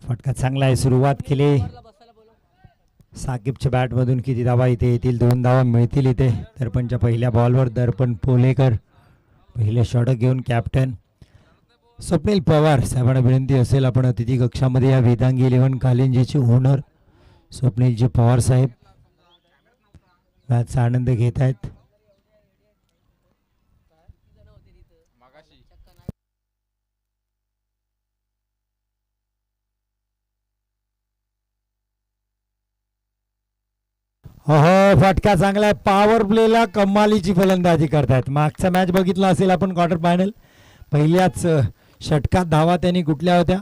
फटका चांगला आहे. सुरुवात केली साकिबच्या बॅटमधून. किती धावा इथे येतील? 2 धावा मिळतील इथे. दर्पणच्या पहिल्या बॉलवर दर्पण पोलेकर पहिले षटक घेऊन कॅप्टन स्वप्नील पवार साहेबांना विनंती असेल आपण अतिथी कक्षामध्ये या वेदांगी 11 कालिंजीचे ओनर स्वप्नीलजी पवार साहेब मॅचचा आनंद घेत आहेत. हो फटका चांगला आहे. पॉवर प्लेला कमालीची फलंदाजी करतायत. मागचा मॅच बघितला असेल आपण क्वार्टर फायनल पहिल्याच षटकात धावा त्यांनी कुठल्या होत्या?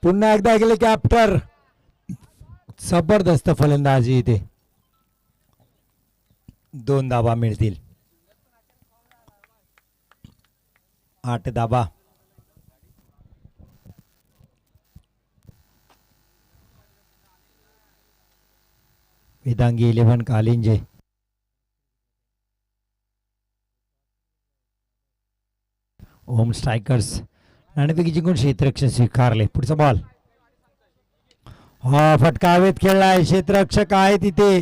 पुन्हा एकदा गेले कॅप्टर. जबरदस्त फलंदाजी इथे. 2 धावा मिळतील. 8 धावा. वेदांगी 11 कालिंजे होम स्ट्रायकर्स नाणेफेकी जिंकून क्षेत्ररक्षण स्वीकारले. पुढचा बॉल. हा फटका हवेत खेळलाय. क्षेत्ररक्षक आहे तिथे.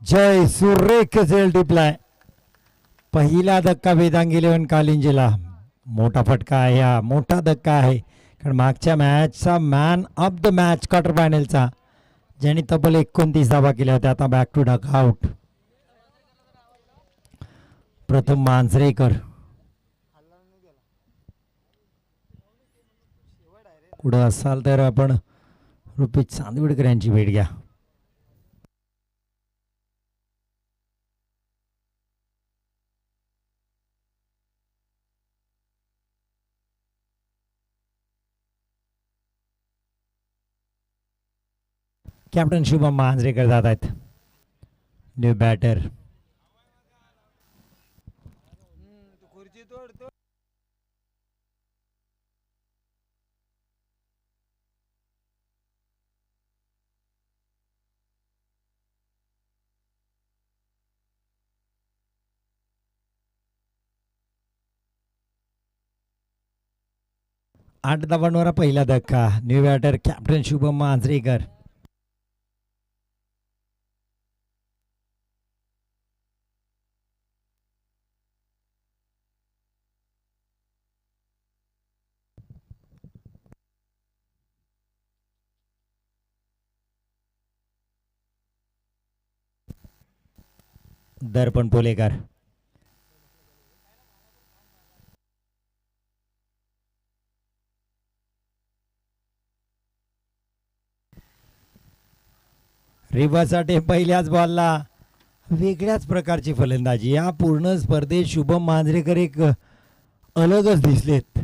जय सुरेख झेल टिपलाय. पहिला धक्का वेदांगी 11 कालिंजेला. मोठा फटका आहे हा. मोठा धक्का आहे कारण मागच्या मॅचचा man of the match quarter फायनलचा ज्यांनी तब्बल 29 धावा केल्या होत्या आता बॅक टू डक आउट. प्रथम मांजरेकर. कुठं असाल तर आपण रुपी चांदवडकर यांची भेट घ्या. कॅप्टन शुभम मांजरेकर जात आहेत. New batter. आठ धावांवर पहिला धक्का. New batter captain Shubham Manjrekar. Darpan Polekar. रिव्हर्ससाठी पहिल्याच बॉलला वेगळ्याच प्रकारची फलंदाजी. या पूर्ण स्पर्धेत शुभम मांजरेकर एक अलगच दिसलेत.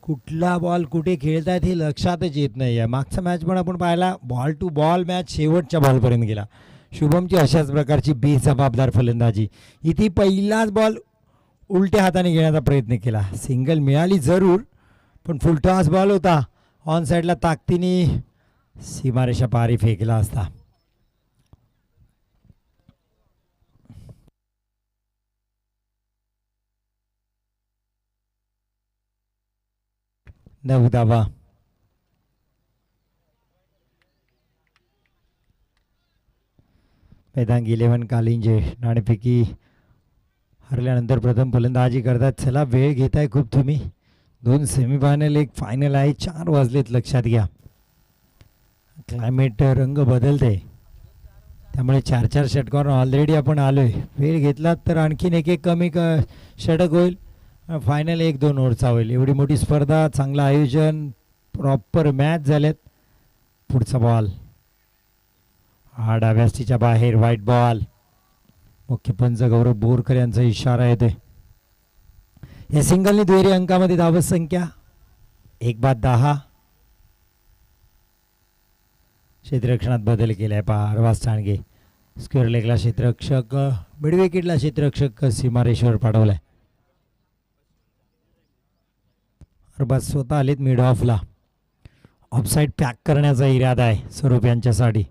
कुठला बॉल कुठे खेळतायत हे लक्षातच येत नाही आहे. मागचा मॅच पण आपण पाहिला बॉल टू बॉल मॅच शेवटच्या बॉलपर्यंत गेला. शुभमची अशाच प्रकारची बेजबाबदार फलंदाजी. इथे पहिलाच बॉल उलट्या हाताने घेण्याचा प्रयत्न केला. सिंगल मिळाली जरूर पण फुलटॉस बॉल होता. ऑन साईडला ताकदीने सीमारेषा पारी फेकला असता. नऊ धावा. वेदांगी 11 कालिंजे नाणेफेकी हरल्यानंतर प्रथम फलंदाजी करतात. चला वेळ घेताय खूप तुम्ही. 2 सेमीफायनल एक फायनल आहे. 4 वाजलेत लक्षात घ्या. क्लायमेट रंग बदलते त्यामुळे 4-4 षटकावर ऑलरेडी आपण आलोय. वेळ घेतलात तर आणखीन एक कमी षटक होईल. फायनल 1-2 ओव्हरचा होईल. एवढी मोठी स्पर्धा, चांगलं आयोजन, प्रॉपर मॅच झालेत. पुढचा बॉल हा डाव्यास्तीच्या बाहेर. White ball. मुख्य पंच गौरव बोरकर यांचा इशारा येतोय. या सिंगलनी दुहेरी अंकामध्ये धावत संख्या 1-10. क्षेत्ररक्षणात बदल केलाय पहा. अरवाज चाणगे स्क्वेअर लेगला क्षेत्ररक्षक, मिड विकेटला क्षेत्ररक्षक सीमारेषेवर पाठवलाय. बस स्वतः आलेत मिड ऑफला. ऑफसाईड पॅक करण्याचा इरादा आहे स्वरूप यांच्यासाठी.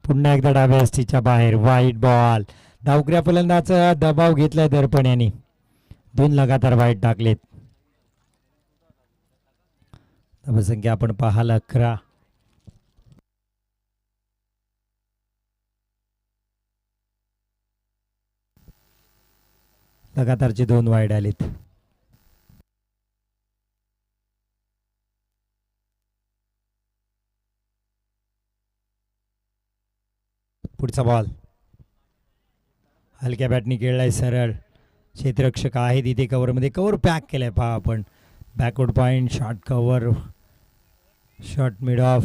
पुन्हा एकदा डाव्या हस्तीच्या बाहेर वाईट बॉल. धावकऱ्या फलंदाचा दबाव घेतलाय दर्पण यांनी. 2 लगातार वाईट टाकलेत. धावसंख्या आपण पाहाल 11. लगातारचे 2 वाईट आलेत. पुढचा बॉल हलक्या बॅटनी खेळलाय सरळ. क्षेत्ररक्षक आहे तिथे कव्हरमध्ये. कव्हर पॅक केलाय पहा आपण. Backward point short cover short mid of.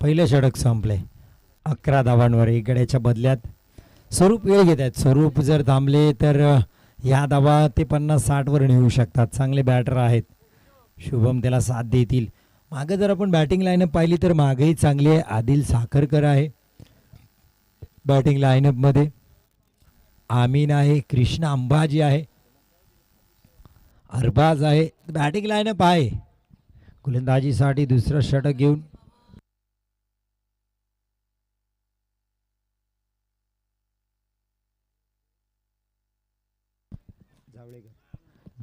पहिलं षटक संपलंय. 11 धावांवर. 1 गड्याच्या बदल्यात स्वरूप वेळ घेत आहेत. स्वरूप जर थांबले तर ह्या धावा ते 50-60 वर नेऊ शकतात. चांगले बॅटर आहेत. शुभम त्याला साथ देतील. मागं जर आपण बॅटिंग लाईनअप पाहिली तर मागेही चांगली आहे. आदिल साखरकर आहे बॅटिंग लाईनअप मध्ये. आमीन आहे. कृष्णा अंबाजी आहे. अरबाज आहे. बॅटिंग लाईनअप आहे. गोलंदाजीसाठी दुसरं षटक घेऊन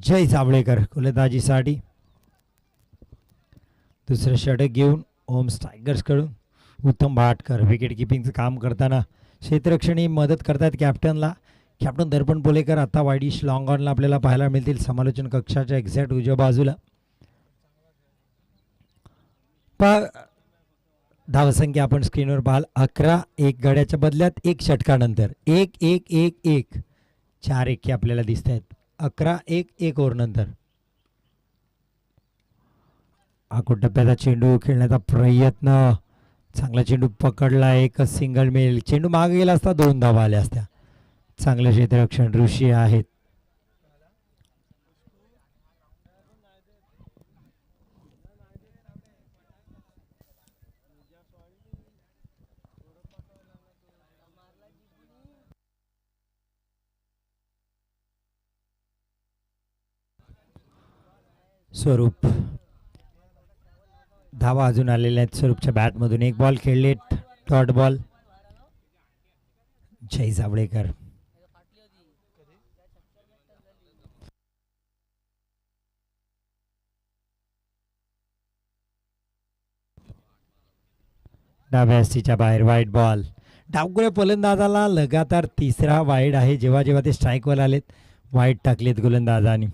जय जावळेकर गोलंदाजीसाठी दुसरं षटक घेऊन ओम स्ट्रायकर्स कडून उत्तम भाटकर विकेट किपिंगचं काम करताना क्षेत्ररक्षणी मदत करतात कॅप्टनला. कॅप्टन दर्पण पोलेकर आता वाईडिश लॉंग ऑनला आपल्याला पाहायला मिळतील समालोचन कक्षाच्या एक्झॅक्ट उजव्या बाजूला. धावसंख्या आपण स्क्रीनवर पाहाल 11. 1 गड्याच्या बदल्यात 1 षटकानंतर 1-1-1-1 4 एके आपल्याला दिसत आहेत. 11-1-1 ओव्हर नंतर आखो टप्प्याचा चेंडू खेळण्याचा प्रयत्न. चांगला चेंडू पकडला. एकच सिंगल मिळेल. चेंडू मागे गेला असता 2 धावा आल्या असत्या. चांगलं क्षेत्ररक्षण ऋषी आहेत. स्वरूप धावा अजून आलेल्या आहेत स्वरूपच्या बॅटमधून. 1 बॉल खेळलेत. Dot ball. जय जावळेकर डाव्या हस्तीच्या बाहेर वाईट बॉल. डावकुऱ्या फलंदाजाला लगातार 3रा वाईड आहे. जेव्हा जेव्हा ते स्ट्राईकवर आलेत वाईट टाकलेत गोलंदाजांनी.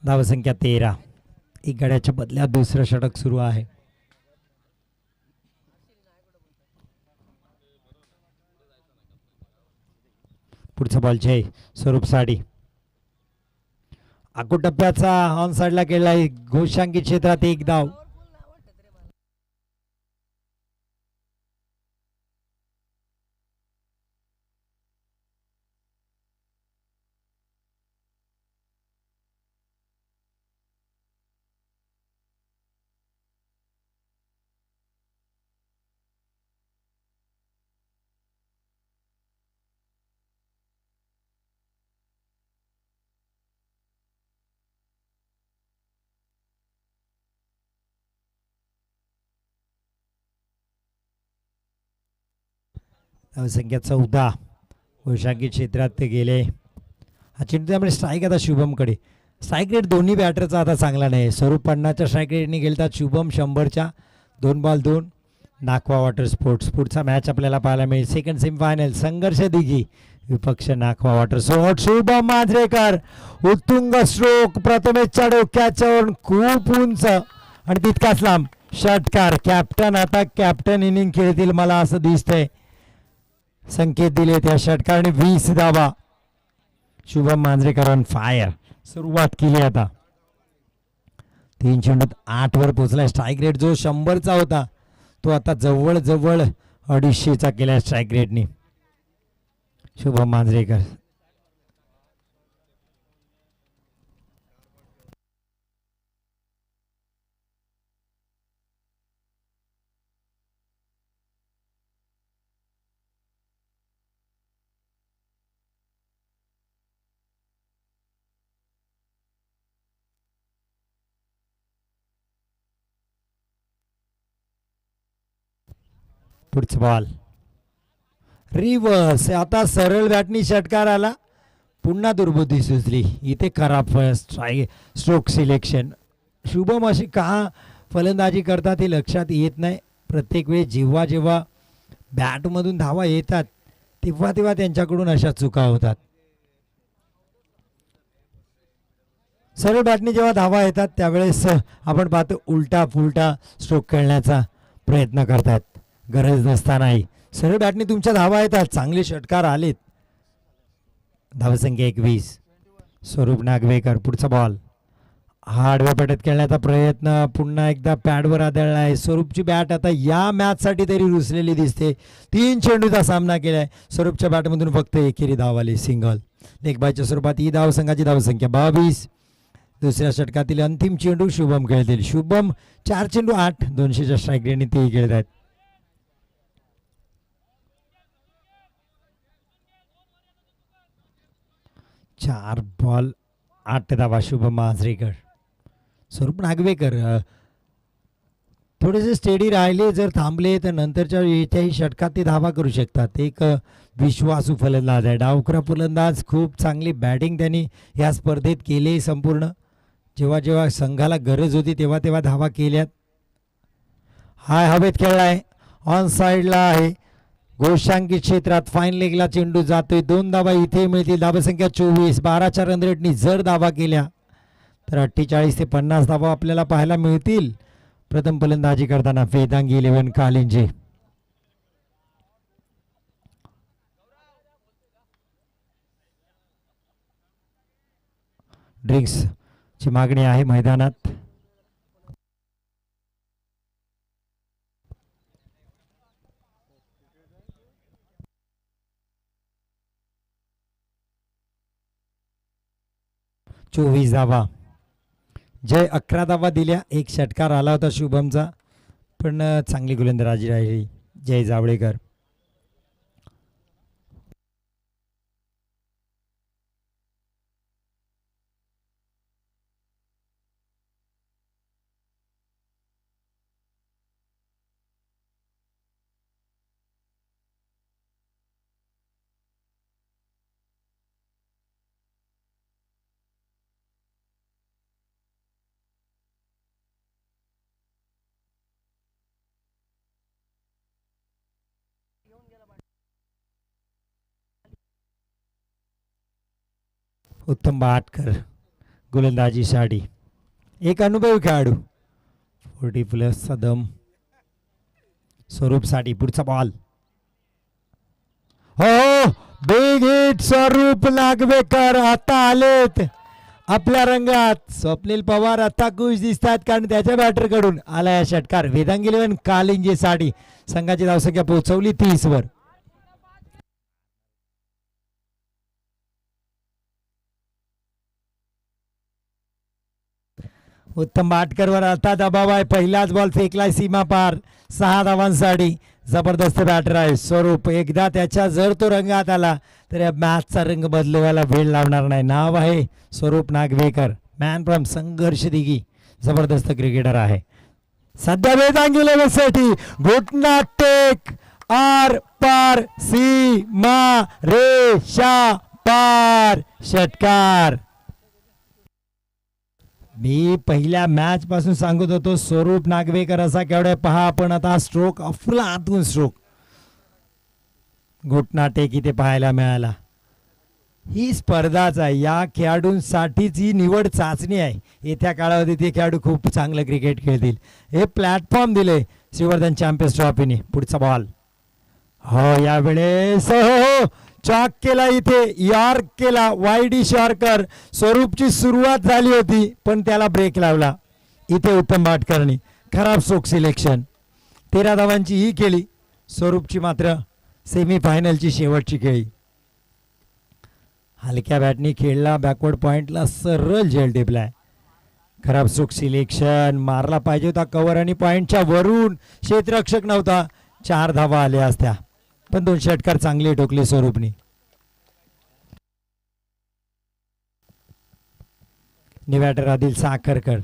धावसंख्या 13. 1 गड्याच्या बदल्यात दुसरं षटक सुरू आहे. पुढचा बॉल जय स्वरूप साठी. आखो टप्प्याचा ऑन साइडला केलाय. घोषांकित क्षेत्रात 1 धाव. धावसंख्या 14. घोषांकित क्षेत्रात ते गेले. हा चेंडू त्यामुळे स्ट्राईक आता शुभमकडे. स्ट्राईक रेट दोन्ही बॅटरचा आता चांगला नाही. स्वरूप 50च्या स्ट्राईक रेटने गेलतात. शुभम 100च्या. 2 बॉल 2. Nakhwa water sports. पुढचा मॅच आपल्याला पाहायला मिळेल. सेकंड सेमीफायनल संघर्ष दिघी विपक्ष नाखवा वॉटर स्पोर्ट्स. शुभम मांजरेकर उत्तुंग स्ट्रोक. प्रथमेशच्या डोक्याच्यावर खूप उंच आणि तितकाच लांब षटकार. कॅप्टन आता कॅप्टन इनिंग खेळतील मला असं दिसतंय. संकेत दिले त्या षटकाने. 20 धावा. Shubham Manjrekar on fire. सुरुवात केली आता. 3 चेंडूत 8 वर पोहोचलाय. स्ट्राईक रेट जो 100चा होता तो आता जवळ जवळ 250चा केलाय स्ट्राईक रेटने. शुभम मांजरेकर पुढचा बॉल रिव्हर्स. आता सरळ बॅटनी षटकार आला. पुन्हा दुर्बुद्धी सुचली. इथे खराब स्ट्रोक सिलेक्शन. शुभम अशी का फलंदाजी करतात हे लक्षात येत नाही. प्रत्येक वेळी जेव्हा जेव्हा बॅटमधून धावा येतात तेव्हा तेव्हा त्यांच्याकडून अशा चुका होतात. सरळ बॅटने जेव्हा धावा येतात त्यावेळेस आपण पाहतो उलटा फुलटा स्ट्रोक खेळण्याचा प्रयत्न करतात. गरज नसतानाही सरळ बॅटने तुमच्या धावा येतात. चांगले षटकार आलेत. धावसंख्या 21. स्वरूप नागवेकर. पुढचा बॉल आडव्या पट्ट्यात खेळण्याचा प्रयत्न पुन्हा एकदा पॅडवर आदळला आहे. स्वरूपची बॅट आता या मॅचसाठी तरी रुसलेली दिसते. 3 चेंडूचा सामना केलाय. स्वरूपच्या बॅटमधून फक्त एकेरी धाव आली. सिंगल. लेगबायच्या स्वरूपात ही धावसंघाची धावसंख्या 22. दुसऱ्या षटकातील अंतिम चेंडू शुभम खेळतील. शुभम 4 चेंडू 8. 200च्या स्ट्राईक रेटने तेही खेळत आहेत. 4 बॉल 8 धावा. शुभम मांजरेकर. स्वरूप नागवेकर थोडेसे स्टेडी राहिले जर थांबले तर नंतरच्या येत्याही षटकात ते धावा करू शकतात. एक विश्वासू फलंदाज आहे. डावखुरा फलंदाज. खूप चांगली बॅटिंग त्यांनी या स्पर्धेत केली. संपूर्ण जेव्हा जेव्हा संघाला गरज होती तेव्हा तेव्हा धावा केल्यात. हाय हवेत खेळलाय. ऑन साईडला आहे. गोशांकी क्षेत्रात फाईन लेगला चेंडू जातोय. 2 धावा इथे मिळतील. धावसंख्या 24. 12च्या रन रेटनी जर धावा केल्या तर 48 ते 50 धावा आपल्याला पाहायला मिळतील. प्रथम फलंदाजी करताना वेदांगी 11 कालिंजे. ड्रिंक्स ची मागणी आहे मैदानात. चोवीस धावा. जय 11 धावा दिल्या. एक षटकार आला होता शुभमचा पण चांगली गोलंदाजी राहिली जय जावळेकर. उत्तम बाटकर गोलंदाजीसाठी. एक अनुभवी खेळाडू. 40+ सदम. स्वरूपसाठी पुढचा बॉल. हो बिग हिट. स्वरूप नागवेकर आता आलेत आपल्या रंगात. स्वप्नील पवार आता खुश दिसतात कारण त्याच्या बॅटरकडून आला या षटकार. वेदांगी 11 कालिंजेसाठी. संघाची धावसंख्या पोहोचवली 30 वर. उत्तम बाटकरवर आता दबाव आहे. पहिलाच बॉल फेकलाय सीमा पार. 6 धावांसाठी. जबरदस्त बॅटर आहे स्वरूप. एकदा त्याच्या जर तो रंगात आला तर या मॅचचा रंग बदलवायला वेळ लावणार नाही. नाव आहे स्वरूप नागवेकर. मॅन फ्रॉम संघर्ष दिघी. जबरदस्त क्रिकेटर आहे. सध्या वेदांगी 11 साठी घुटना टेक आर पार सीमा रेषा पार षटकार. मी पहिल्या मॅच पासून सांगत होतो स्वरूप नागवेकर असा केवढा पहा. पण आता स्ट्रोक अफला आतून स्ट्रोक घुटना टेक इथे पाहायला मिळाला. ही स्पर्धाच आहे. या खेळाडूंसाठीच ही निवड चाचणी आहे. येत्या काळामध्ये ते खेळाडू खूप चांगलं क्रिकेट खेळतील. हे प्लॅटफॉर्म दिले श्रीवर्धन चॅम्पियन्स ट्रॉफीने. पुढचा बॉल. हो यावेळेस हो चॉक केला. इथे यॉर्क केला. वाईडी शॉर्कर. स्वरूपची सुरुवात झाली होती पण त्याला ब्रेक लावला. इथे उत्तम बाटकरणी. खराब स्ट्रोक सिलेक्शन. 13 धावांची ही केली. स्वरूपची मात्र सेमीफायनलची शेवटची खेळी. हलक्या बॅटनी खेळला. बॅकवर्ड पॉइंटला सरळ झेल टिपलाय. खराब स्ट्रोक सिलेक्शन. मारला पाहिजे होता कव्हर आणि पॉइंटच्या वरून. क्षेत्ररक्षक नव्हता. 4 धावा आल्या असत्या पण 2 षटकार चांगले ठोकले स्वरूपने. निवॅटर आदिल साखरकर.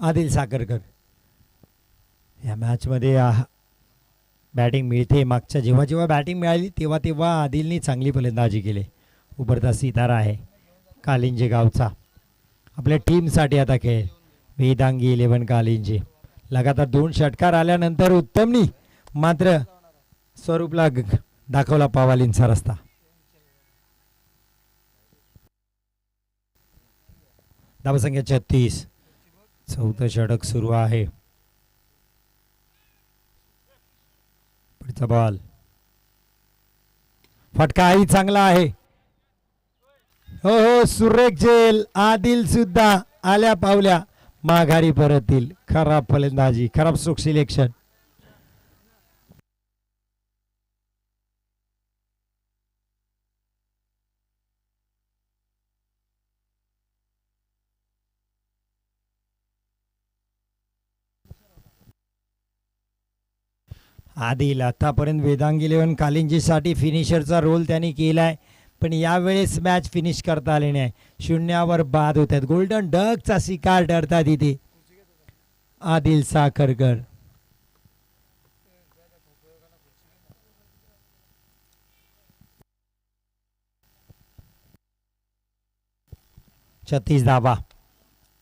आदिल साखरकर. या मॅचमध्ये बॅटिंग मिळते. मागच्या जेव्हा जेव्हा बॅटिंग मिळाली तेव्हा तेव्हा आदिलनी चांगली फलंदाजी केली. उभरता सितारा आहे कालिंजे गावचा. आपल्या टीमसाठी आता खेळ वेदांगी 11 कालिंजे. लगातार 2 षटकार आल्यानंतर उत्तमनी मात्र स्वरूपला दाखवला पवालींचा रस्ता. धावसंख्या 36. चौथं षटक सुरू आहे. पुढचा बॉल फटकाही चांगला आहे. हो हो सुरेख झेल. आदिल सुद्धा आल्या पावल्या माघारी परतील. खराब फलंदाजी, खराब स्ट्रोक सिलेक्शन. आदिल आतापर्यंत वेदांगी 11 कालिंजीसाठी फिनिशरचा रोल त्यांनी केलाय, पण यावेळेस मॅच फिनिश करता आले नाही. 0वर बाद होत आहेत. गोल्डन डकचा शिकार ठरतात इथे आदिल साखरकर. छत्तीस धावा.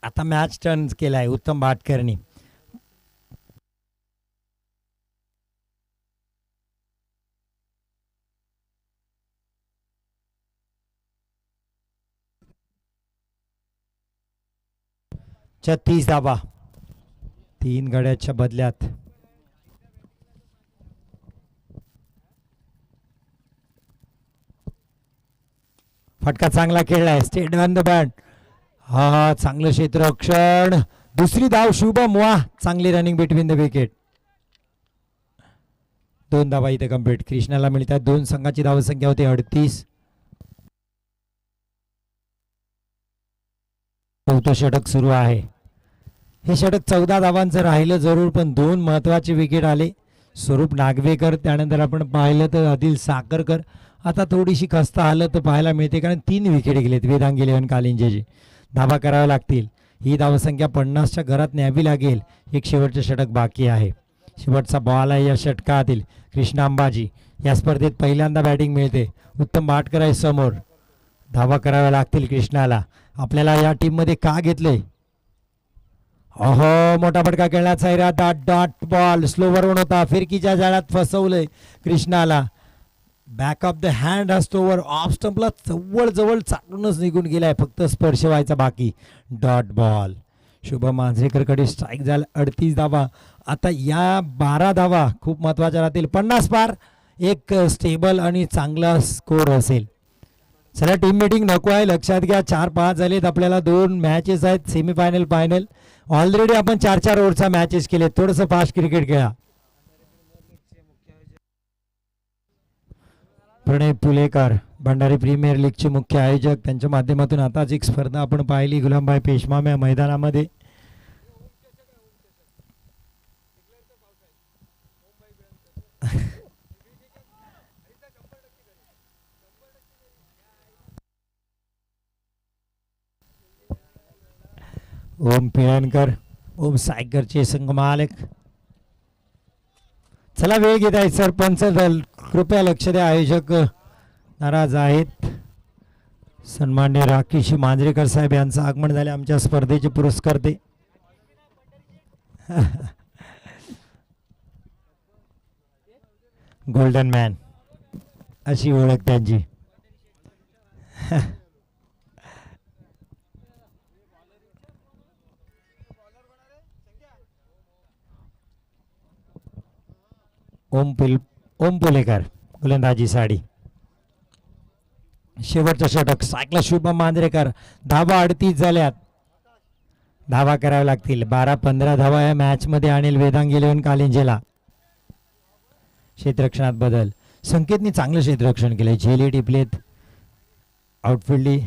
आता मॅच टर्न केलाय उत्तम भाटकरनी. छत्तीस धावा 3 गड्याच्या बदल्यात. फटका चांगला खेळलाय. State on the bat. हा चांगलं क्षेत्ररक्षण. दुसरी धाव शुभम. वाह चांगली रनिंग बिटवीन द विकेट. 2 धावा इथे कम्प्लीट. कृष्णाला मिळतात 2. संघाची धावसंख्या होती 38. चौथं षटक सुरू आहे. हे षटक 14 धावांचं राहिलं जरूर, पण 2 महत्वाचे विकेट आले. स्वरूप नागवेकर, त्यानंतर आपण पाहिलं तर आदिल साखरकर. आता थोडीशी खस्ता हालत पाहायला मिळते, कारण 3 विकेट गेलेत वेदांगी 11 कालिंजेची. धावा कराव्या लागतील. ही धावसंख्या 50च्या घरात न्यावी लागेल. एक शेवटचं षटक बाकी आहे. शेवटचा बॉल आहे या षटकातील. कृष्णा अंबाजी या स्पर्धेत पहिल्यांदा बॅटिंग मिळते. उत्तम भाटकर आहे समोर. धावा कराव्या लागतील कृष्णाला. आपल्याला या टीममध्ये का घेतले? अहो मोठा फटका खेळण्याचा इरादा. डॉट बॉल स्लोवरवर होता. फिरकीच्या जाळ्यात फसवलंय कृष्णाला. बॅक ऑफ द हँड असतोवर ऑफ स्टंपला जवळ चालूनच निघून गेलाय. फक्त स्पर्श व्हायचा बाकी. Dot ball. शुभम मांजरेकरकडे स्ट्राईक झाला. 38 धावा. आता या 12 धावा खूप महत्वाच्या राहतील. 50 पार एक स्टेबल आणि चांगला स्कोर असेल. चला टीम मीटिंग नको आहे लक्षात घ्या. 4-5 झालेत. आपल्याला 2 मॅचेस आहेत, सेमीफायनल फायनल. ऑलरेडी आपण 4-4 ओव्हरचा मॅचेस केले. थोडंसं फास्ट क्रिकेट खेळा. प्रणय पुलेकर भंडारी प्रीमियर लीगचे मुख्य आयोजक, त्यांच्या माध्यमातून आताच एक स्पर्धा आपण पाहिली गुलामभाई पेशमा मैदानामध्ये. ओम पिळणकर, ओम सायकरचे संघ मालक. चला वेळ घेत आहे सरपंच दल, कृपया लक्ष द्या. आयोजक नाराज आहेत. सन्मान्य राकेश मांजरेकर साहेब यांचं आगमन झाले आमच्या स्पर्धेचे पुरस्कर्ते. गोल्डन मॅन अशी ओळख त्यांची. ओम पुलेकर गोलंदाजी साडी. शेवटचं षटक सायकला शुभम मांजरेकर. धावा 38 झाल्यात. धावा कराव्या लागतील. 12-15 धावा या मॅच मध्ये आणेल वेदांगी 11 कालिंजेला. क्षेत्ररक्षणात बदल. संकेतने चांगलं क्षेत्ररक्षण केलंय. झेले टिपलेत. आउटफिल्डी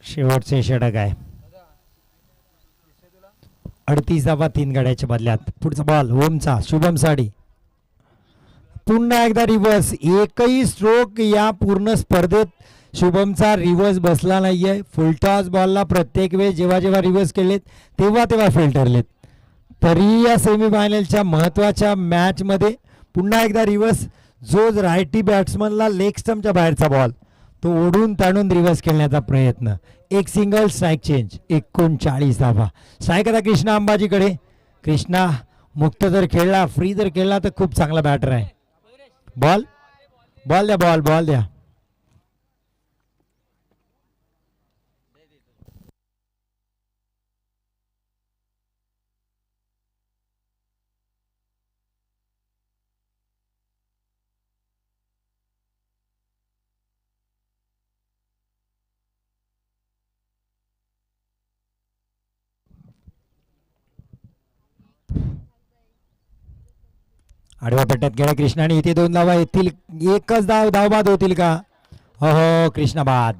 शेवटचे षटक आहे. 38 धावा 3 गड्याच्या बदल्यात. पुढचा बॉल ओमचा. शुभम साडी पुन्हा एकदा रिव्हर्स. एकही स्ट्रोक या पूर्ण स्पर्धेत शुभमचा रिव्हर्स बसला नाहीये. फुलटॉस बॉलला प्रत्येक वेळेस जेव्हा जेव्हा रिव्हर्स केलेत तेव्हा तेव्हा फेल ठरलेत. तरी या सेमीफायनलच्या महत्त्वाच्या मॅचमध्ये पुन्हा एकदा रिव्हर्स. जो रायटी बॅट्समनला लेग स्टम्पच्या बाहेरचा बॉल तो ओढून ताणून रिव्हर्स खेळण्याचा प्रयत्न. एक सिंगल स्ट्राईक चेंज. 39 धावा. स्ट्राईक आता कृष्णा अंबाजीकडे. कृष्णा मुक्त जर खेळला, फ्री जर खेळला तर खूप चांगला बॅटर आहे. बॉल बॉल द्या, बॉल द्या. आडव्या पट्ट्यात गेला कृष्णाने. इथे 2 धावा येतील. एकच धावबाद होतील का? हो कृष्णा बाद.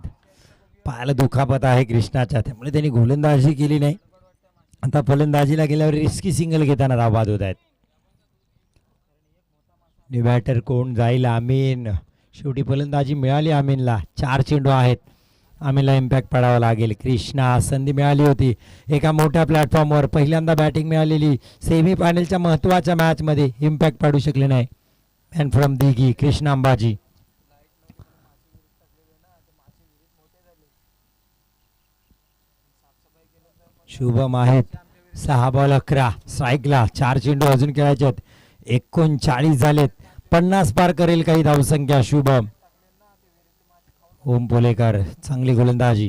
पायाला दुखापत आहे कृष्णाच्या, त्यामुळे त्यांनी गोलंदाजी केली नाही. आता फलंदाजीला गेल्यावर रिस्की सिंगल घेताना धावबाद होत आहेत. बॅटर कोण जाईल? आमीन. शेवटी फलंदाजी मिळाली आमीनला. 4 चेंडू आहेत. आमीनला इम्पॅक्ट पडावा लागेल. कृष्णा संधी मिळाली होती एका मोठ्या प्लॅटफॉर्मवर. पहिल्यांदा बॅटिंग मिळालेली सेमीफायनलच्या महत्त्वाच्या मॅचमध्ये इम्पॅक्ट पाडू शकले नाही. Man from Dighi Krishna Ambaji. शुभम आहेत. 6 बॉल 11 स्ट्राईकला. 4 चेंडू अजून खेळायचे आहेत. 39 झालेत. 50 पार करेल काही धावसंख्या शुभम. ओम पोलेकर चांगली गोलंदाजी.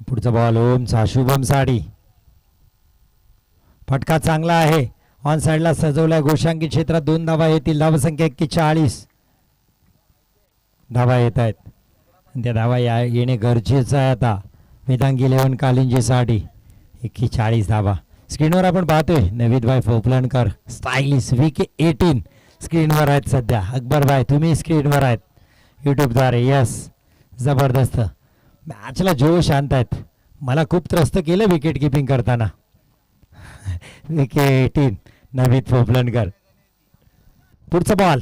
पुढचा बॉल ओमचा. शुभम साडी. फटका चांगला आहे. ऑन साइडला सजवलाय. गोशांकी क्षेत्रात 2 धावा येतील. धावसंख्या 41. धावा येत आहेत. त्या धावा येणे गरजेचं आहे आता वेदांगी 11 कालिंजेसाठी. 41 धावा. स्क्रीनवर आपण पाहतोय नवीदभाई फोपलणकर स्टायलिश VK18 स्क्रीनवर आहेत सध्या. अकबरभाई तुम्ही स्क्रीनवर आहेत यूट्यूबद्वारे. यस जबरदस्त. मॅचला जोश आणतायत. मला खूप त्रस्त केलं विकेट किपिंग करताना. VK18 नवीद फोपलणकर. पुढचा ball.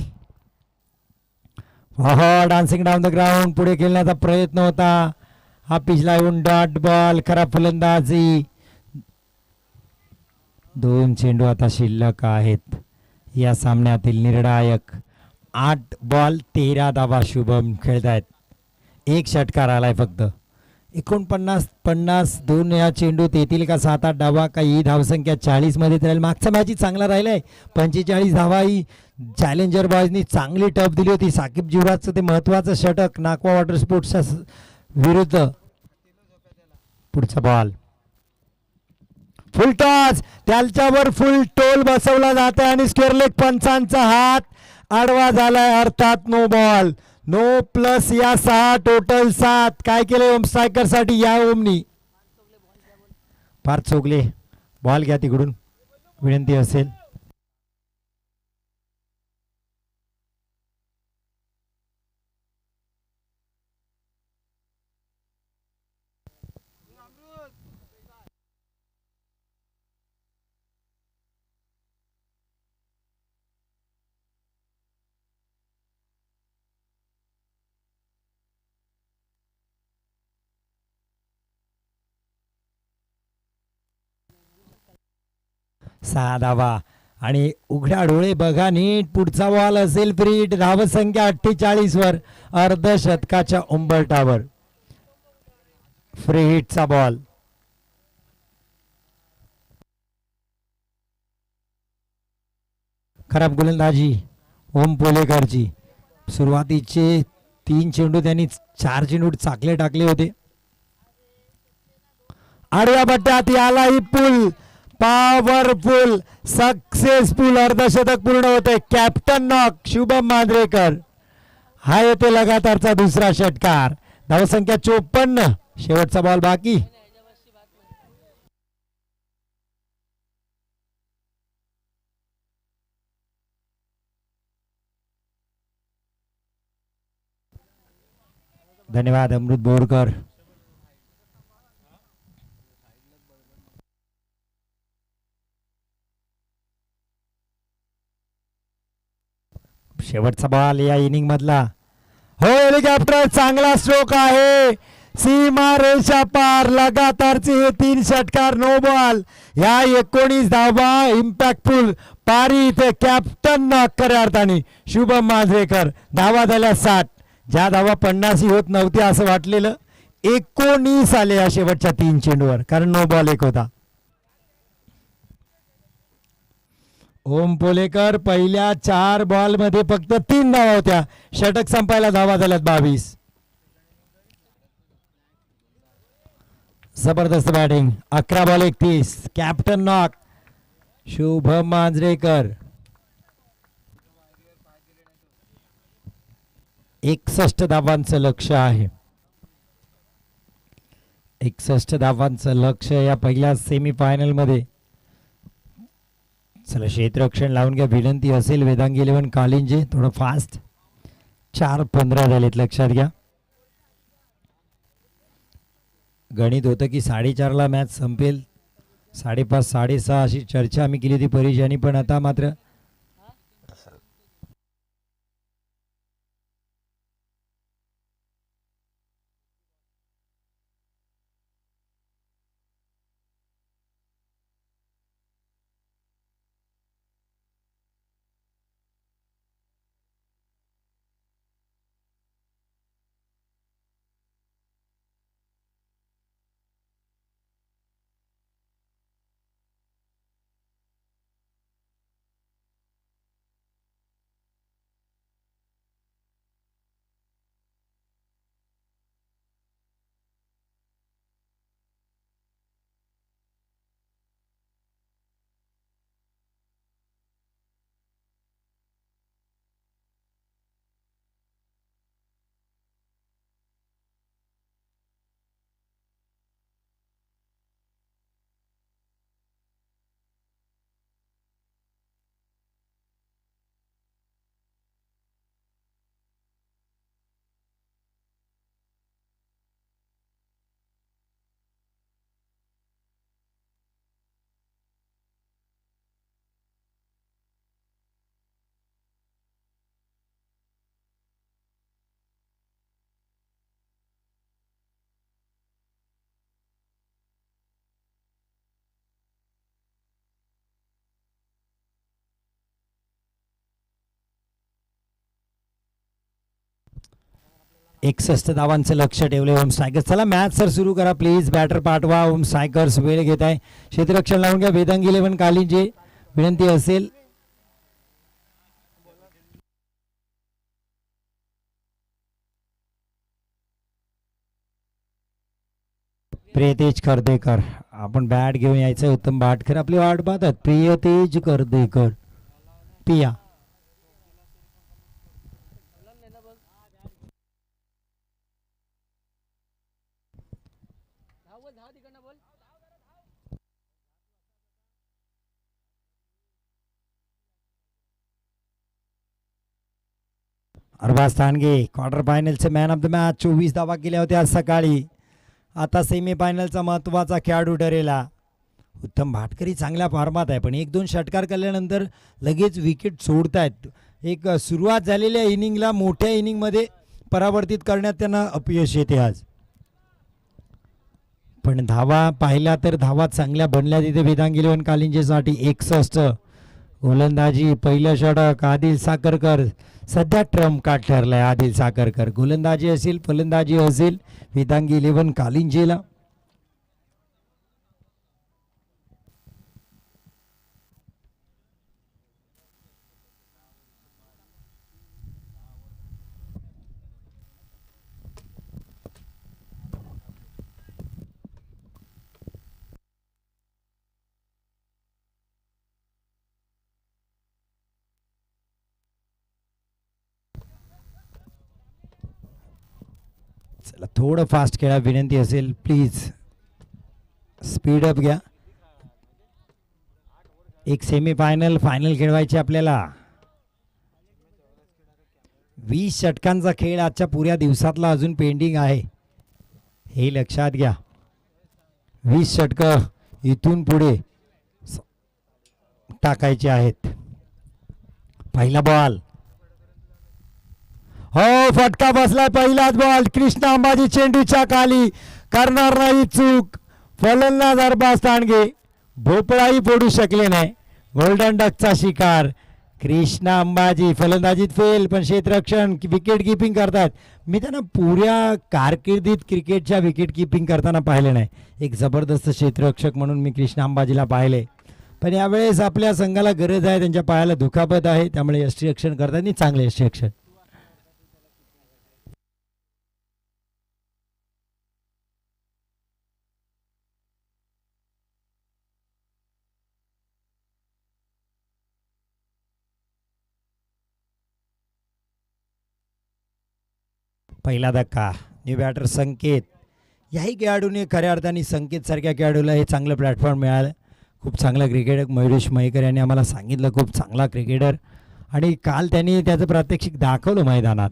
Dancing down the ground. पुढे खेळण्याचा प्रयत्न होता. हा पिछला येऊन डॉट बॉल. खराब फलंदाजी. 2 चेंडू आता शिल्लक आहेत या सामन्यातील. निर्णायक 8 बॉल 13 धावा शुभम खेळतायत. 1 षटकार आलाय फक्त. 49 2 या चेंडूत येतील का 7-8 धावा? काही धावसंख्या 40 मध्ये राहील. मागचा मॅच चांगला राहिलाय. 45 धावा ही चॅलेंजर बॉयजनी चांगली टप दिली होती. साकिब युवराजचं ते महत्वाचं षटक नाकवा वॉटर स्पोर्ट्सच्या विरुद्ध. पुढचा बॉल फुल टॉस. त्याच्यावर फुल टोल बसवला जाते आणि स्क्वेअर लेग पंचांचा हात आडवा झालाय. अर्थात नो बॉल. नो प्लस या 6 टोटल 7. काय केलं ओम स्ट्रायकर साठी या ओमनी? फार चोगले. बॉल घ्या तिकडून विनंती असेल. सहा धावा आणि उघड्या डोळे बघा नीट. पुढचा बॉल असेल फ्री. धावसंख्या 48 वर. अर्धशतकाच्या उंबरठावर फ्री हिटचा बॉल. खराब गोलंदाजी ओम पोलेकरची. सुरुवातीचे 3 चेंडू त्यांनी 4 चेंडू चाकले टाकले होते. आडव्या पट्ट्यात याला ही पुल. पॉवरफुल सक्सेसफुल अर्धशतक पूर्ण होते. Captain knock Shubham Manjrekar. हा येते लगातारचा दुसरा षटकार. धावसंख्या 54. शेवटचा बॉल बाकी. धन्यवाद अमृत बोरकर. शेवटचा बॉल या इनिंग मधला. हो हेलिकॉप्टर चांगला स्ट्रोक आहे. सीमा रेषा पार लगातारचे 3 षटकार नो बॉल. या 19 धावा इम्पॅक्टफुल पारी इथे कॅप्टन नॉक खऱ्या अर्थाने शुभम मांजरेकर. धावा झाल्या 60. ज्या धावा 50 होत नव्हत्या असं वाटलेलं 19 आले या शेवटच्या 3 चेंडूवर, कारण नो बॉल एक होता. ओम पोलेकर पहिल्या 4 बॉल मध्ये फक्त 3 धावा होत्या. षटक संपायला धावा झाल्यात 22. जबरदस्त batting. 11 ball 31. Captain knock Shubham Manjrekar. 61 धावांचं लक्ष आहे. 61 धावांचं लक्ष या पहिल्या सेमीफायनल मध्ये. चला क्षेत्ररक्षण लावून घ्या विनंती असेल. वेदांगी 11 कालिंजे थोडं फास्ट. 4:15 झालेत लक्षात घ्या. गणित होतं की 4:30ला मॅच संपेल. 5:30 6:30 अशी चर्चा आम्ही केली होती परिचयाने, पण आता मात्र एकसष्ट धावांचं लक्ष ठेवले ओम स्ट्रायकर्स. चला मॅच सर सुरू करा प्लीज. बॅटर पाठवा. ओम स्ट्रायकर्स वेळ घेत आहे. क्षेत्ररक्षण लावून घ्या वेदांगी 11 कालिंजे विनंती असेल. प्रियतेज कर्देकर आपण बॅट घेऊन यायचं. उत्तम भाटकर आपली वाट पाहतात. प्रियतेज कर्देकर पिया. अरबाज तानगे क्वार्टर फायनलचे मॅन ऑफ द मॅच. 24 धावा केल्या होत्या आज सकाळी. आता सेमीफायनलचा महत्त्वाचा खेळाडू ठरेला. उत्तम भाटकरी चांगल्या फॉर्मात आहे, पण 1-2 षटकार केल्यानंतर लगेच विकेट सोडतायत. एक सुरुवात झालेल्या इनिंगला मोठ्या इनिंगमध्ये परावर्तित करण्यात त्यांना अपयश येते आज. पण धावा पाहिल्या तर धावा चांगल्या बनल्या तिथे वेदांगी 11 कालिंजेसाठी. 61 गोलंदाजी. पहिलं षटक आदिल साखरकर. सध्या ट्रम्प कार्ड ठरलाय आदिल साखरकर. गोलंदाजी असेल फलंदाजी असेल वेदांगी 11 कालिंजेला. चला थोडं फास्ट खेळा विनंती असेल प्लीज. स्पीड अप घ्या. एक सेमीफायनल फायनल खेळवायची आपल्याला. 20 षटकांचा खेळ आजच्या पुऱ्या दिवसातला अजून पेंडिंग आहे, हे लक्षात घ्या. 20 षटकं इथून पुढे टाकायचे आहेत. पहिला बॉल, हो फटका बसलाय. पहिलाच बॉल, कृष्णा अंबाजी चेंडूच्या खाली, करणार नाही चूक. फलंदाज अरबाज तांडगे भोपळाही फोडू शकले नाही. गोल्डन डकचा शिकार कृष्णा अंबाजी. फलंदाजीत फेल, पण क्षेत्ररक्षण विकेट किपिंग करतात. मी त्यांना पुऱ्या कारकिर्दीत क्रिकेटच्या विकेट किपिंग करताना पाहिले नाही. एक जबरदस्त क्षेत्ररक्षक म्हणून मी कृष्णा अंबाजीला पाहिले, पण यावेळेस आपल्या संघाला गरज आहे. त्यांच्या पायाला दुखापत आहे, त्यामुळे यष्टीरक्षण करताना चांगले यष्टीरक्षण. पहिला धक्का, न्यू बॅटर संकेत. याही खेळाडूने खऱ्या अर्थाने संकेत सारख्या खेळाडूला हे चांगलं प्लॅटफॉर्म मिळालं. खूप चांगला क्रिकेटर मयुरेश मयेकर यांनी आम्हाला सांगितलं, खूप चांगला क्रिकेटर, आणि काल त्यांनी त्याचं प्रात्यक्षिक दाखवलं मैदानात.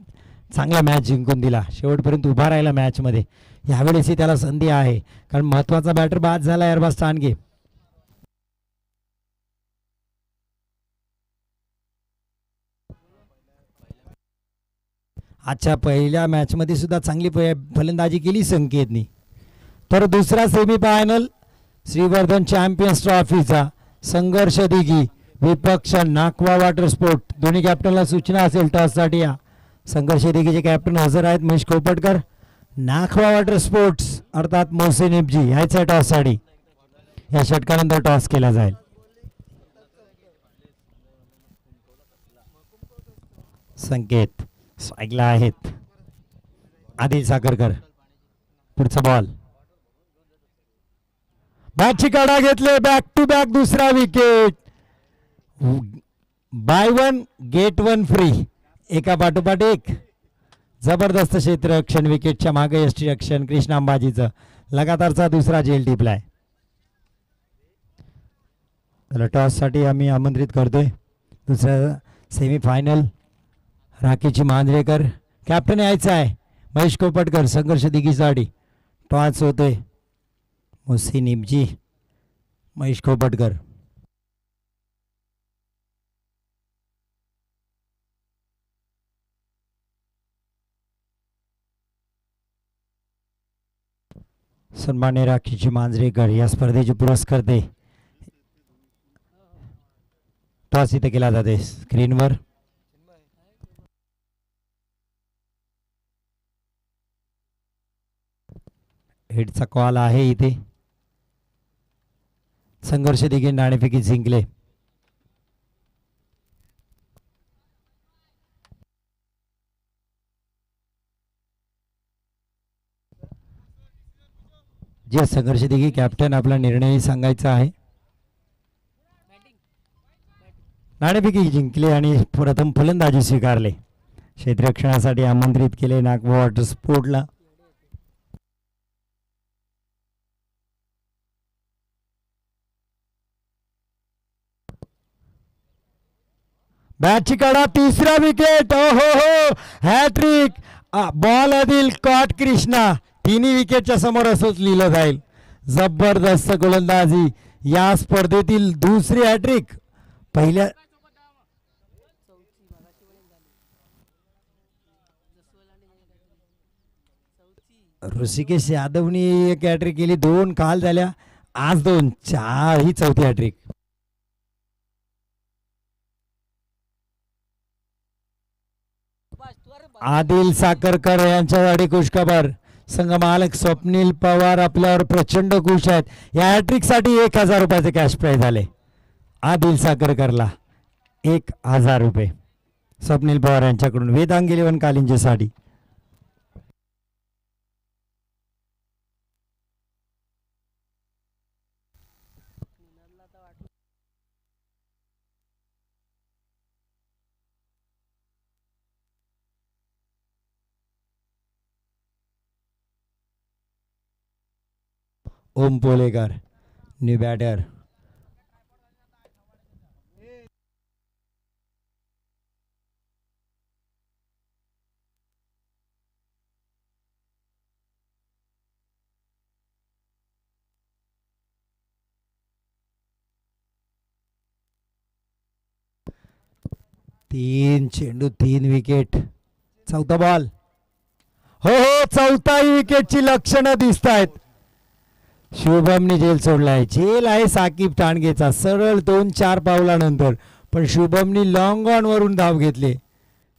चांगला मॅच जिंकून दिला, शेवटपर्यंत उभा राहिला मॅचमध्ये. यावेळेसही त्याला संधी आहे, कारण महत्त्वाचा बॅटर बाद झाला अरबाज तांडगे. आजच्या पहिल्या मॅचमध्ये सुद्धा चांगली फलंदाजी केली संकेतनी. तर दुसरा सेमीफायनल श्रीवर्धन चॅम्पियन्स ट्रॉफीचा संघर्ष दिघी विपक्ष नाकवा वॉटर स्पोर्ट. दोन्ही कॅप्टनला सूचना असेल टॉससाठी. या संघर्ष दिघीचे कॅप्टन हजर आहेत महेश कोपटकर. नाखवा वॉटर स्पोर्ट्स अर्थात मोहसिन इब्जी ह्याच्या टॉससाठी. या षटकानंतर टॉस केला जाईल. संकेत स्ट्राईकला आहेत. आदिल साखरकर, पुढचा बॉल, मॅचची कडा घेतले. बॅक टू बॅक दुसरा wicket. By one get one free, एका पाठोपाठ एक. जबरदस्त क्षेत्ररक्षण, विकेटच्या मागे यष्टीरक्षण कृष्णा अंबाजीचं. लगातारचा दुसरा झेल टिपलाय. त्याला टॉससाठी आम्ही आमंत्रित करतोय. दुसरा सेमीफायनल राखीची मांजरेकर कॅप्टन यायचा आहे. महेश कोपटकर संघर्ष दिघीसाठी. टॉस होतोय मोहसिन इब्जी, महेश कोपटकर. सन्मान्य राखीची मांजरेकर या स्पर्धेचे पुरस्कर्ते. टॉस इथे केला जाते स्क्रीनवर. हेडचा कॉल आहे इथे. संघर्ष दिघी नाणेफेकी जिंकले. जे संघर्ष दिघी कॅप्टन आपला निर्णय सांगायचा आहे. नाणेफेकी जिंकले आणि प्रथम फलंदाजी स्वीकारले. क्षेत्ररक्षणासाठी आमंत्रित केले नागवा वॉटर स्पोर्टला. मॅचची कडा, तिसरा विकेट. ओ हो हो, hat trick. Ball Adil caught Krishna. तिन्ही विकेटच्या समोर असंच लिहिलं जाईल. जबरदस्त गोलंदाजी, या स्पर्धेतील दुसरी हॅट्रिक. पहिल्या ऋषिकेश यादवनी एक हॅट्रिक केली, 2 काल झाल्या, आज 2, 4 ही चौथी हॅट्रिक. आदिल साखरकर यांच्यासाठी खुशखबर. संघ मालक स्वप्नील पवार आपल्यावर प्रचंड खुश आहेत. या हॅट्रिक साठी 1000 रुपयाचे कॅश प्राइज आले. आदिल साखरकरला 1000 रुपये स्वप्नील पवार यांच्याकडून वेदांग 11 कालिंजेसाठी. ओम पोलेकर न्यू बॅटर. 3 चेंडू 3 विकेट. चौथा बॉल. हो हो, चौथाही विकेटची लक्षणं दिसत आहेत. शुभमने झेल सोडलाय. झेल आहे साकीब टाणगेचा सरळ 2-4 पावलानंतर, पण शुभमनी लॉंग ऑन वरून धाव घेतले.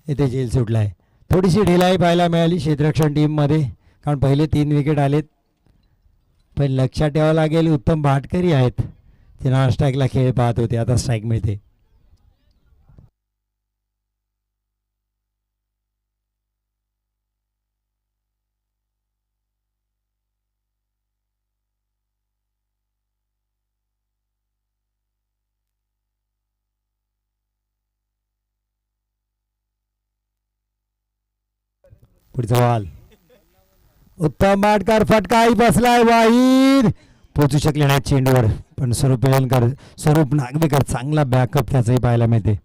इथे झेल सुटलाय. थोडीशी ढिलाई पाहायला मिळाली क्षेत्ररक्षण टीममध्ये, कारण पहिले 3 विकेट आलेत. पण लक्षात ठेवावं लागेल, उत्तम भाटकरी आहेत, ते नॉन स्ट्राईकला खेळ पाहत होते, आता स्ट्राईक मिळते. पुढचा बॉल. उत्तम भाटकर, फटकाही बसलाय वाईर. पोचू शकले नाही चेंडूवर, पण स्वरूप नागवेकर चांगला बॅकअप त्याचाही पाहायला मिळते.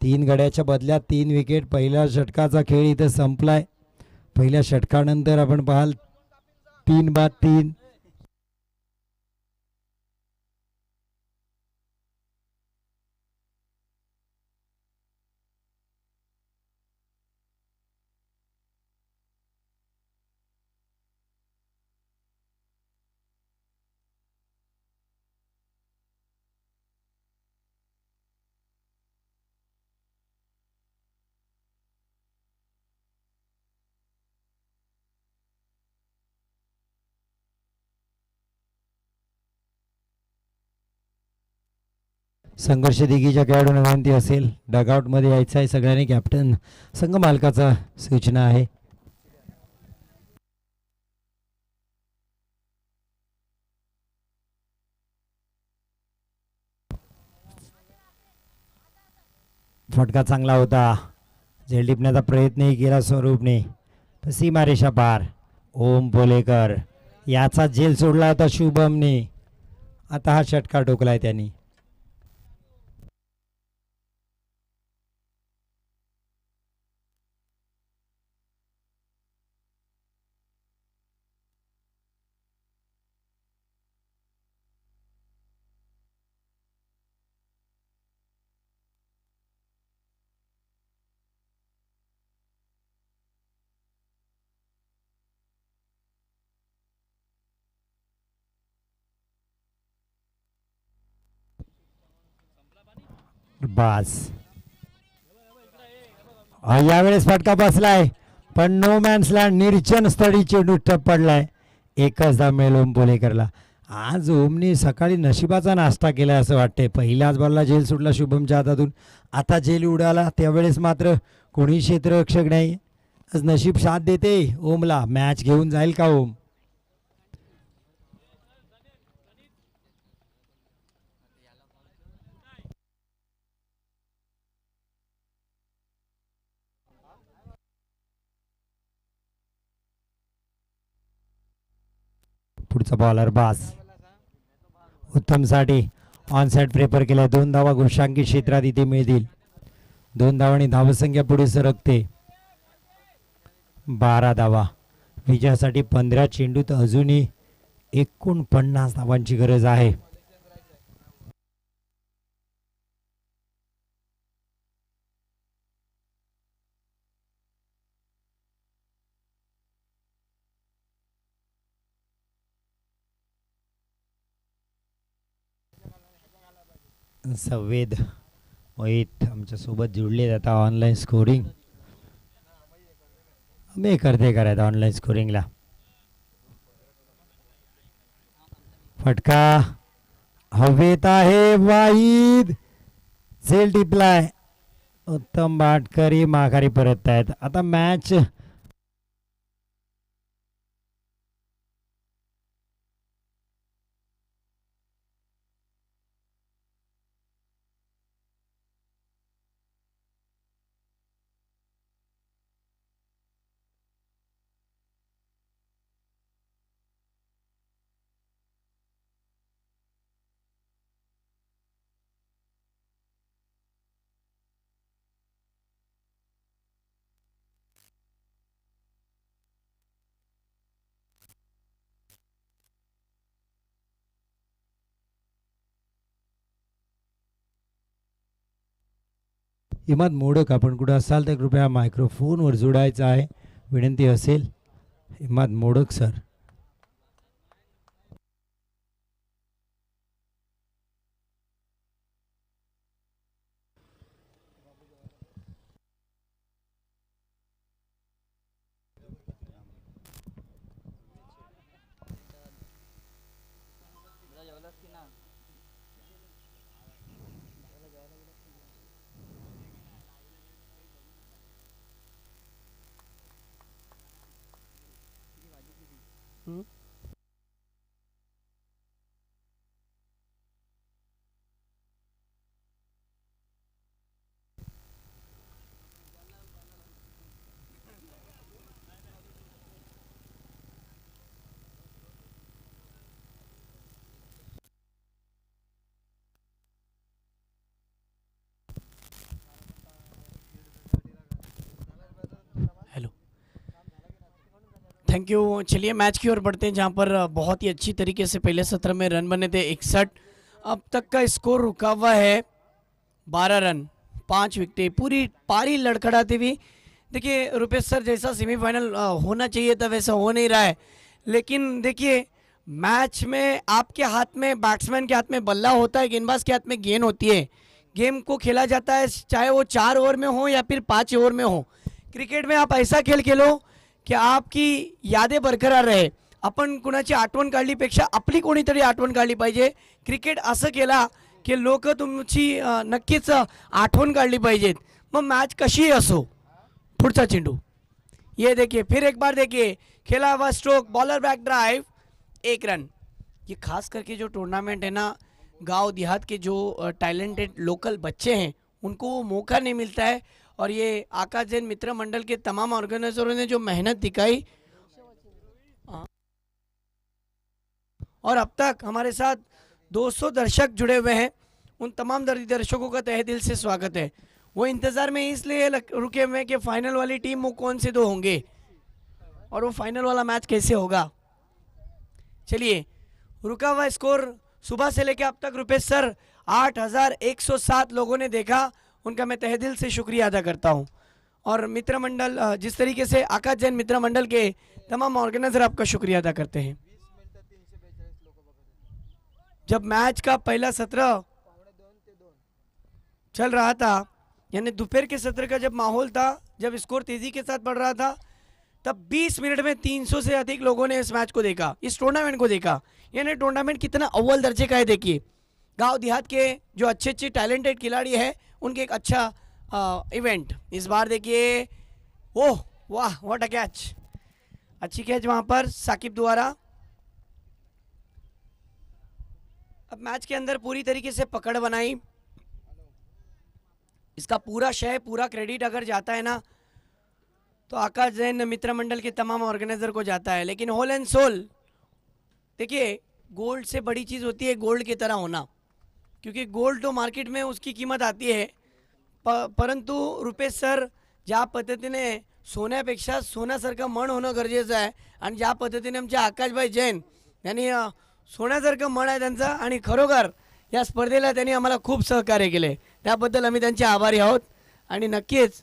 तीन गड्याच्या बदल्यात 3 विकेट. पहिल्या षटकाचा खेळ इथे संपलाय. पहिल्या षटकानंतर आपण पाहाल 3-3. संघर्ष दिघीच्या खेळाडूंना विनंती असेल, डगआउटमध्ये यायचं आहे सगळ्यांनी. कॅप्टन संघ मालकाचा सूचना आहे. फटका चांगला होता. झेल टिपण्याचा प्रयत्नही केला स्वरूपने, सीमारेषा पार. ओम पोलेकर याचा झेल सोडला होता शुभमने. आता हा षटकार टोकलाय त्यांनी. बास. यावेळेस फटका बसलाय, पण नो मॅन्स लँड, निर्जन स्थळी चेंडू टप पडलाय. एकच धाव मिळेल ओम पोलेकरला. आज ओमनी सकाळी नशिबाचा नाश्ता केला असं वाटतंय. पहिल्याच बॉलला झेल सुटला शुभमच्या हातातून, आता झेल उडाला. त्यावेळेस मात्र कोणी क्षेत्ररक्षक नाही. आज नशीब साथ देते ओमला. मॅच घेऊन जाईल का ओम? पुढचा बॉलर बास. उत्तमसाठी ऑन साइड प्रेफर केला. 2 धावा घोषांकी क्षेत्रात इथे मिळतील. 2 धावांनी धावसंख्या पुढे सरकते. 12 धावा. विजयासाठी 15 चेंडूत अजूनही 49 धावांची गरज आहे. संवेद मोहित आमच्या सोबत जुळले आता ऑनलाईन स्कोरिंग मी करते करायचं ऑनलाईन स्कोरिंगला. फटका हवेत आहे, वाईद. झेल टिपलाय. उत्तम भाटकरी माघारी परत आहेत. आता मॅच इमाद मोडक आपण कुठं असाल तर कृपया मायक्रोफोनवर जोडायचं आहे, विनंती असेल. Imad modak sir. Hello, thank you. चलिए मैच की ओर बढ़ते हैं, जहां पर बहुत ही अच्छी तरीके से पहले सत्र में रन बने थे 61. अब तक का स्कोर रुका हुआ है 12 रन, 5 विकेटें, पूरी पारी लड़खड़ाती हुई. देखिए रुपेश सर, जैसा सेमीफाइनल होना चाहिए था वैसा हो नहीं रहा है. लेकिन देखिए मैच में आपके हाथ में, बैट्समैन के हाथ में बल्ला होता है, गेंदबाज के हाथ में गेंद होती है. गेम को खेला जाता है चाहे वो 4 ओवर में हो या फिर 5 ओवर में हो. क्रिकेट में आप ऐसा खेल खेलो की आपकी यादें बरकरार रहे. आपण कुणाची आठवण काढलीपेक्षा आपली कोणीतरी आठवण काढली पाहिजे. क्रिकेट असं केला की लोक तुमची नक्कीच आठवण काढली पाहिजेत. मग मैच कशी असो. पुढचा चेंडू, ये देखिए फिर एक बार देखिए, खेला हुआ stroke, bowler back drive, 1 run. ये खास करके जो टूर्नामेंट है ना, गांव देहात के जो टैलेंटेड लोकल बच्चे हैं उनको वो मौका नहीं मिलता है. और ये आकाश जैन मित्र मंडल के तमाम ऑर्गेनाइजरों ने जो मेहनत दिखाई, और अब तक हमारे साथ 200 दर्शक जुड़े हुए हैं. उन तमाम दर्शकों का तहे दिल से स्वागत है. वो इंतज़ार में इसलिए रुके हुए हैं कि फाइनल वाली टीम वो कौन से दो होंगे और वो फाइनल वाला मैच कैसे होगा. चलिए, रुका हुआ स्कोर सुबह से लेकर अब तक रुपेश सर 8107 लोगों ने देखा. उनका मैं तहे दिल से शुक्रिया अदा करता हूं. और मित्र मंडल, जिस तरीके से आकाश जैन मित्र मंडल के तमाम ऑर्गेनाइजर आपका शुक्रिया अदा करते हैं. जब मैच का पहला सत्र चल रहा था, यानी दोपहर के सत्र का जब माहौल था, जब स्कोर तेजी के साथ बढ़ रहा था, तब 20 मिनट में 300 से अधिक लोगों ने इस मैच को देखा, इस टूर्नामेंट को देखा. यानी टूर्नामेंट कितना अव्वल दर्जे का है. देखिए गांव देहात के जो अच्छे अच्छे टैलेंटेड खिलाड़ी हैं उनके एक अच्छा इवेंट इस बार. देखिए, ओह वाह, व्हाट अ कैच. अच्छी कैच वहां पर साकिब द्वारा. अब मैच के अंदर पूरी तरीके से पकड़ बनाई. इसका पूरा श्रेय, पूरा क्रेडिट अगर जाता है ना तो आकाश जैन मित्र मंडल के तमाम ऑर्गेनाइजर को जाता है. लेकिन होल एंड सोल, देखिए गोल्ड से बड़ी चीज़ होती है गोल्ड की तरह होना. क्योंकि गोल्ड तो मार्केट में उसकी कीमत आती है, परंतु रुपेश सर ज्या पद्धतीने सोन्यापेक्षा सोन्यासारखं मन होणं गरजेचं आहे. आणि ज्या पद्धतीने आमचे आकाशभाई जैन यांनी सोन्यासारखं मन आहे त्यांचं, आणि खरोखर या स्पर्धेला त्यांनी आम्हाला खूप सहकार्य केले. त्याबद्दल आम्ही त्यांचे आभारी आहोत. आणि नक्कीच,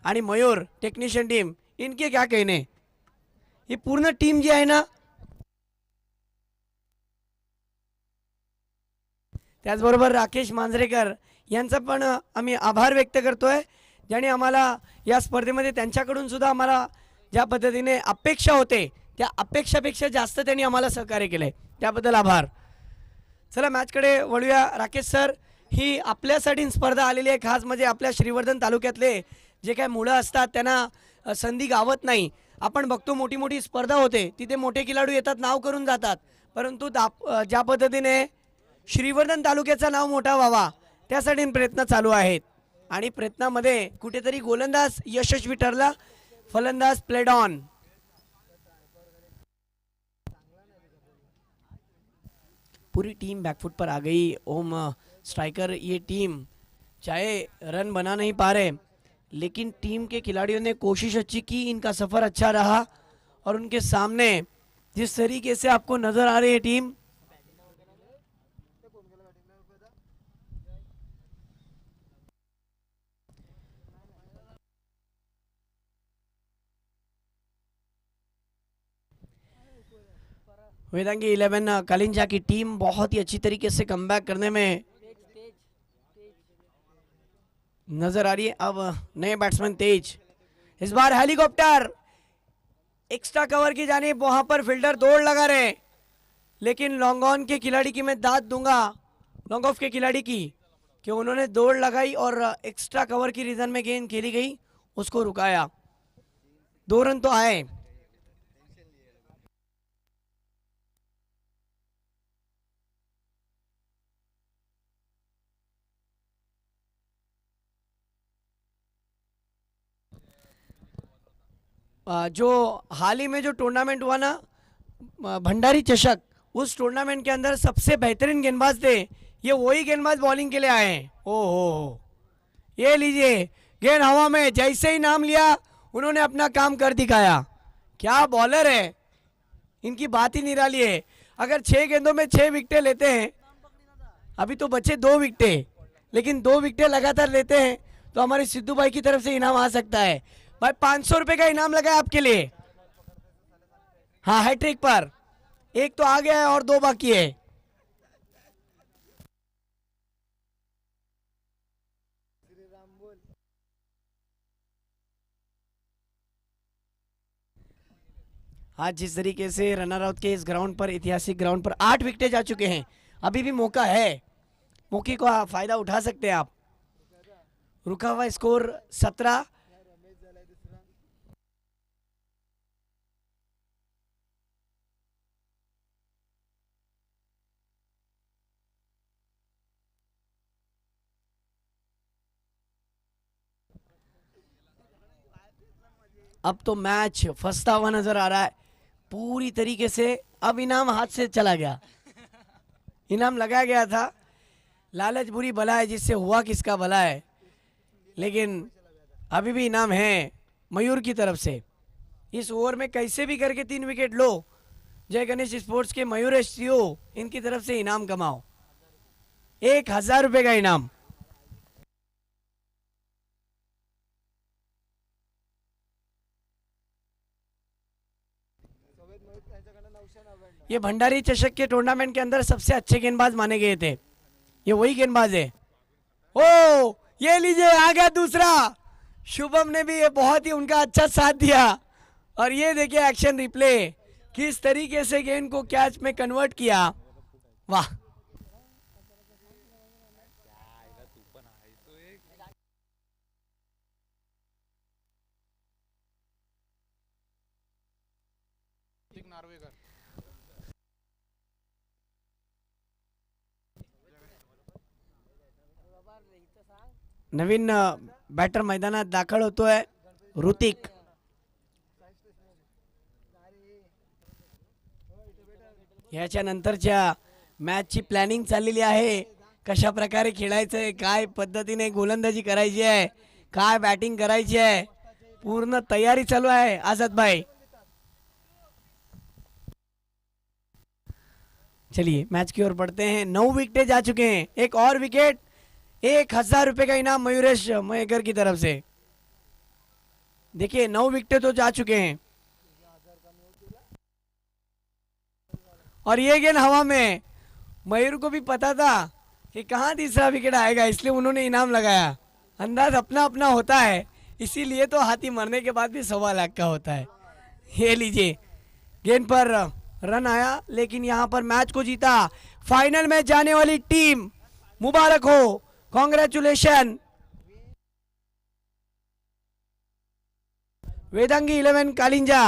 आणि मयूर टेक्निशियन टीम, इनके क्या कहने. ही पूर्ण टीम जी आहे ना, त्याचबरोबर राकेश मांजरेकर यांचा पण आम्ही आभार व्यक्त करतोय, ज्यांनी आम्हाला या स्पर्धेमध्ये त्यांच्याकडून सुद्धा आम्हाला ज्या पद्धतीने अपेक्षा होते त्या अपेक्षापेक्षा जास्त त्यांनी आम्हाला सहकार्य केले, त्याबद्दल आभार. चला मॅचकडे वळूया. राकेश सर, ही आपल्यासाठी स्पर्धा आलेली आहे, खास म्हणजे आपल्या श्रीवर्धन तालुक्यातले जे काय मुलं असतात त्यांना संधी गावत नाही. आपण बघतो मोठी मोठी स्पर्धा होते, तिथे मोठे खेळाडू येतात, नाव करून जातात, परंतु ज्या पद्धतीने श्रीवर्धन तालुक्याचं नाव मोठा व्हावा त्यासाठी प्रयत्न चालू आहेत. आणि प्रयत्नामध्ये कुठेतरी गोलंदाज यशस्वी ठरला, फलंदाज प्लेड ऑन. पूरी टीम बैकफुट पर आ गई. ओम स्ट्राइकर, ये टीम चाहे रन बना नहीं पा रहे, लेकिन टीम के खिलाड़ियों ने कोशिश अच्छी की, इनका सफ़र अच्छा रहा. और उनके सामने जिस तरीके से आपको नज़र आ रही है टीम, वेदांगी 11 कलिंजा की टीम बहुत ही अच्छी तरीके से कमबैक करने में नजर आ रही है। अब नए बैट्समैन तेज, इस बार हेलीकॉप्टर एक्स्ट्रा कवर की जानिब, वहां पर फील्डर दौड़ लगा रहे, लेकिन लॉन्ग ऑन के खिलाड़ी की मैं दाद दूंगा, लॉन्ग ऑफ के खिलाड़ी की, कि उन्होंने दौड़ लगाई और एक्स्ट्रा कवर की रीजन में गेंद खेली गई, उसको रुकाया। 2 रन तो आए। जो हाल ही में जो टूर्नामेंट हुआ ना, भंडारी चषक, उस टूर्नामेंट के अंदर सबसे बेहतरीन गेंदबाज थे, ये वही गेंदबाज बॉलिंग के लिए आए हैं। ओहो, ये लीजिए, गेंद हवा में, जैसे ही नाम लिया उन्होंने अपना काम कर दिखाया। क्या बॉलर है, इनकी बात ही निराली है। अगर 6 गेंदों में 6 विकेटें लेते हैं, अभी तो बचे 2 विकेटें, लेकिन 2 विकेटें लगातार लेते हैं तो हमारे सिद्धू भाई की तरफ से इनाम आ सकता है। भाई 500 रुपए का इनाम लगा है आपके लिए। हाँ, हैट्रिक पर 1 तो आ गया है और 2 बाकी है। आज जिस तरीके से रनर आउट के इस ग्राउंड पर, ऐतिहासिक ग्राउंड पर 8 विकेटें जा चुके हैं, अभी भी मौका है, मौके का फायदा उठा सकते हैं आप। रुका हुआ स्कोर 17। अब तो मैच फंसता हुआ नजर आ रहा है पूरी तरीके से। अब इनाम हाथ से चला गया, इनाम लगाया गया था। लालच बुरी बला है, जिससे हुआ किसका भला है, लेकिन अभी भी इनाम है मयूर की तरफ से। इस ओवर में कैसे भी करके 3 विकेट लो, जय गणेश स्पोर्ट्स के मयूर एसटीओ, इनकी तरफ से इनाम कमाओ, 1000 रुपए का इनाम। ये भंडारी चषक के टूर्नामेंट के अंदर सबसे अच्छे गेंदबाज माने गए थे, ये वही गेंदबाज है। ओ, ये लीजिए, आ गया दूसरा। शुभम ने भी ये बहुत ही उनका अच्छा साथ दिया, और ये देखिए एक्शन रिप्ले, किस तरीके से गेंद को कैच में कन्वर्ट किया। वाह, नवीन बॅटर मैदानात दाखल होतोय, ऋतिक। याच्या नंतरच्या मॅचची प्लॅनिंग चाललेली आहे, कशा प्रकारे खेळायचंय, काय पद्धतीने गोलंदाजी करायची आहे, काय बॅटिंग करायची आहे, पूर्ण तयारी चालू आहे आझाद भाई। चलिए मैच की ओर बढ़ते हैं। 9 विकेटें जा चुके हैं, एक और विकेट, 1000 रुपए का इनाम मयूरेश मयेकर की तरफ से। देखिए 9 विकेटें तो जा चुके हैं, और ये गेंद हवा में। मयूर को भी पता था कि कहाँ तीसरा विकेट आएगा, इसलिए उन्होंने इनाम लगाया। अंदाज अपना अपना होता है, इसीलिए तो हाथी मरने के बाद भी 1.25 लाख का होता है। ये लीजिए, गेंद पर रन आया, लेकिन यहाँ पर मैच को जीता फाइनल में जाने वाली टीम। मुबारक हो, कांग्रेचुलेशन। वेदांगी 11 कालिंजा।